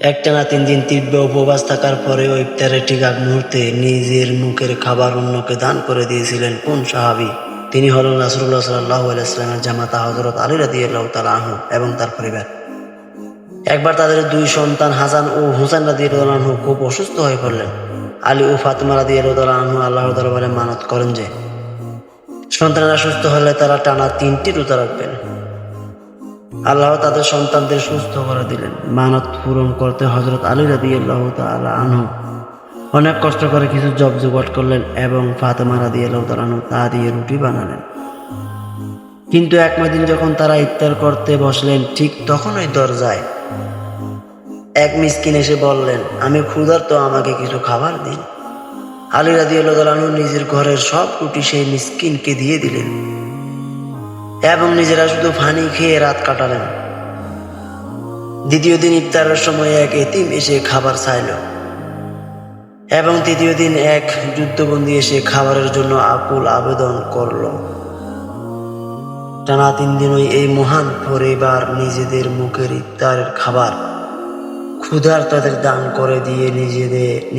একটানা 3 দিন তীব্র উপবাস থাকার পরেও ইফতারের ঠিক আগ মুহূর্তে নিজের মুখের খাবার অন্যকে দান করে দিয়েছিলেন কোন সাহাবী? তিনি হলেন রাসূলুল্লাহ সাল্লাল্লাহু আলাইহি ওয়াসাল্লামের জামাতা হযরত আলী রাদিয়াল্লাহু তাআলা আনহু এবং তার পরিবার। একবার তাদের 2 সন্তান হাসান ও হুসাইন রাদিয়াল্লাহু আনহু খুব অসুস্থ হয়ে পড়লেন। আলী ও ফাতিমা রাদিয়াল্লাহু তাআলা আনহু আল্লাহর দরবারে মানত করেন যে সন্তানেরা সুস্থ হলে তারা টানা 3টি রোজা রাখবেন। আল্লাহ তাদের সন্তানদের সুস্থ করে দিলেন। মানত পূরণ করতে হযরত আলী রাদিয়াল্লাহু তাআলা আনহু অনেক কষ্ট করে কিছু জোগাড় করলেন এবং ফাতেমা রাদিয়াল্লাহু তাআলা আনহা তা দিয়ে রুটি বানালেন। কিন্তু এক দিন যখন তারা ইফতার করতে বসলেন, ঠিক তখনই দরজায় এক মিসকিন এসে বললেন, আমি ক্ষুধার্ত, আমাকে কিছু খাবার দিন। আলী রাদিয়াল্লাহু তাআলা আনহু নিজের ঘরের সব রুটি সেই মিসকিনকে দিয়ে দিলেন এবং নিজেরা শুধু পানি খেয়ে রাত কাটালেন। দ্বিতীয় দিন ইফতারের সময় এক এতিম এসে খাবার চাইল এবং তৃতীয় দিন এক যুদ্ধবন্দী এসে খাবারের জন্য আকুল আবেদন করল। টানা 3 দিনই এই মহান পরিবার নিজেদের মুখের ইফতারের খাবার ক্ষুধার্তদের দান করে দিয়ে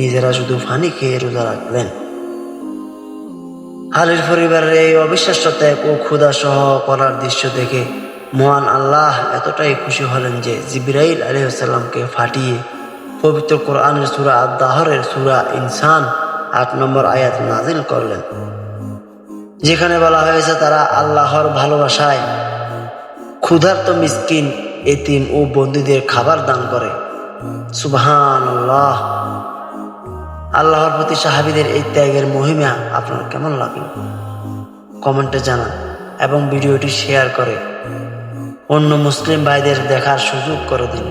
নিজেরা শুধু পানি খেয়ে রোজা রাখলেন। আলীর পরিবারের এই অবিশ্বাস্য ত্যাগ ও ক্ষুধা সহ করার দৃশ্য দেখে মহান আল্লাহ এতটাই খুশি হলেন যে জিবরাইল আলাইহিস সালামকে পাঠিয়ে পবিত্র কোরআনের সূরা আদ-দাহরের সূরা ইনসান 8 নম্বর আয়াত নাজিল করলেন, যেখানে বলা হয়েছে তারা আল্লাহর ভালোবাসায় ক্ষুধার্ত মিসকিন, এতিম ও বন্দীদের খাবার দান করে। সুবহানাল্লাহ। আল্লাহর প্রতি সাহাবীদের এই ত্যাগের মহিমা আপনার কেমন লাগলো কমেন্টে জানান এবং ভিডিওটি শেয়ার করে অন্য মুসলিম ভাইদের দেখার সুযোগ করে দিন।